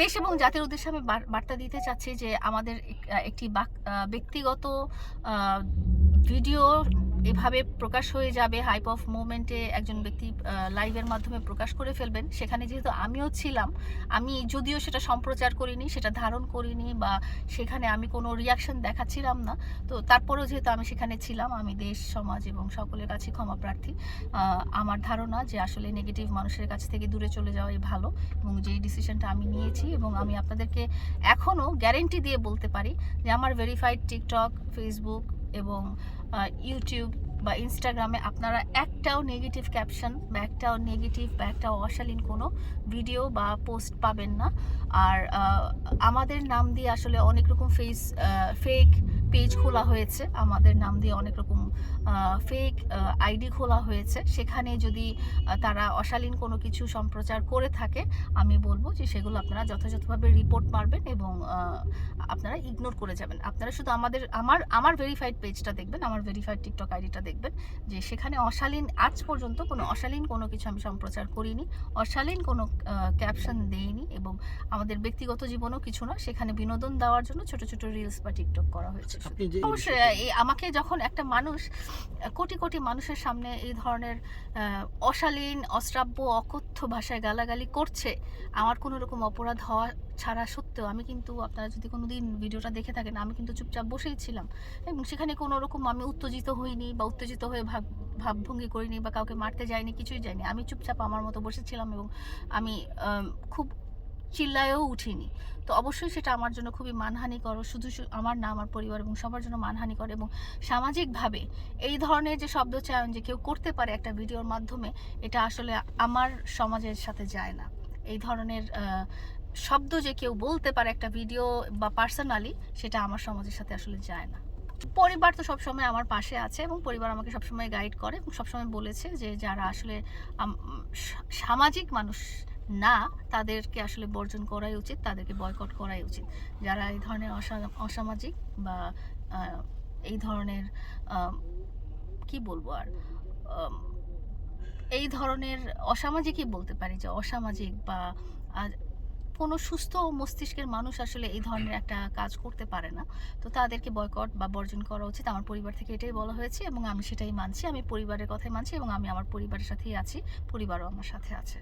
দেশ এবং জাতির উদ্দেশ্যে আমি বার্তা দিতে চাচ্ছি যে আমাদের একটি ব্যক্তিগত আ ভিডিও এভাবে প্রকাশ হয়ে যাবে হাইপ অফ মোমেন্টে একজন ব্যক্তি লাইভের মাধ্যমে প্রকাশ করে ফেলবেন। সেখানে যেহেতু আমিও ছিলাম, আমি যদিও সেটা সম্প্রচার করিনি, সেটা ধারণ করিনি বা সেখানে আমি কোনো রিঅ্যাকশন দেখাচ্ছিলাম না। তো তারপরেও যেহেতু আমি সেখানে ছিলাম, আমি দেশ, সমাজ এবং সকলের কাছে ক্ষমা প্রার্থী। আমার ধারণা যে আসলে নেগেটিভ মানুষের কাছ থেকে দূরে চলে যাওয়াই ভালো এবং যেই ডিসিশনটা আমি নিয়েছি এবং আমি আপনাদেরকে এখনও গ্যারেন্টি দিয়ে বলতে পারি যে আমার ভেরিফাইড টিকটক, ফেসবুক এবং ইউটিউব বা ইনস্টাগ্রামে আপনারা একটাও নেগেটিভ ক্যাপশন বা একটাও নেগেটিভ বা একটাও অশালীন কোনো ভিডিও বা পোস্ট পাবেন না। আর আমাদের নাম দিয়ে আসলে অনেক রকম ফেক পেজ খোলা হয়েছে, আমাদের নাম দিয়ে অনেক রকম ফেক আইডি খোলা হয়েছে। সেখানে যদি তারা অশালীন কোনো কিছু সম্প্রচার করে থাকে, আমি বলবো যে সেগুলো আপনারা যথাযথভাবে রিপোর্ট মারবেন এবং আপনারা ইগনোর করে যাবেন। আপনারা শুধু আমার ভেরিফাইড পেজটা দেখবেন, আমার ভেরিফাইড টিকটক আইডিটা দেখবেন যে সেখানে আজ পর্যন্ত কোনো অশালীন কোনো কিছু আমি সম্প্রচার করিনি, অশালীন কোনো ক্যাপশন দেইনি এবং আমাদের ব্যক্তিগত জীবনেও কিছু না, সেখানে বিনোদন দেওয়ার জন্য ছোট ছোট রিলস বা টিকটক করা হয়েছে। অবশ্যই আমাকে যখন একটা মানুষ কোটি কোটি মানুষের সামনে এই ধরনের অশালীন, অশ্রাব্য, অকথ্য ভাষায় গালাগালি করছে, আমার কোনো রকম অপরাধ হওয়া ছাড়া সত্ত্বেও আমি কিন্তু, আপনারা যদি কোনোদিন ভিডিওটা দেখে থাকেন, আমি কিন্তু চুপচাপ বসেই ছিলাম এবং সেখানে কোনো রকম আমি উত্তেজিত হইনি বা উত্তেজিত হয়ে ভাবভঙ্গি করিনি বা কাউকে মারতে যাইনি, কিছুই যাইনি। আমি চুপচাপ আমার মতো বসেছিলাম এবং আমি খুব চিল্লায়েও উঠিনি। তো অবশ্যই সেটা আমার জন্য খুবই মানহানিকর, শুধু আমার না, আমার পরিবার এবং সবার জন্য মানহানিকর। এবং সামাজিকভাবে এই ধরনের যে শব্দচয়ন যে কেউ করতে পারে একটা ভিডিওর মাধ্যমে, এটা আসলে আমার সমাজের সাথে যায় না। এই ধরনের শব্দ যে কেউ বলতে পারে একটা ভিডিও বা পার্সোনালি, সেটা আমার সমাজের সাথে আসলে যায় না। পরিবার তো সবসময় আমার পাশে আছে এবং পরিবার আমাকে সবসময় গাইড করে এবং সবসময় বলেছে যে যারা আসলে সামাজিক মানুষ না, তাদেরকে আসলে বর্জন করাই উচিত, তাদেরকে বয়কট করাই উচিত। যারা এই ধরনের অসামাজিক বা এই ধরনের কি বলবো আর, এই ধরনের অসামাজিকই বলতে পারি, যে অসামাজিক বা কোনো সুস্থ মস্তিষ্কের মানুষ আসলে এই ধরনের একটা কাজ করতে পারে না। তো তাদেরকে বয়কট বা বর্জন করা উচিত। আমার পরিবার থেকে এটাই বলা হয়েছে এবং আমি সেটাই মানছি। আমি পরিবারের কথাই মানছি এবং আমি আমার পরিবারের সাথেই আছি, পরিবারও আমার সাথে আছে।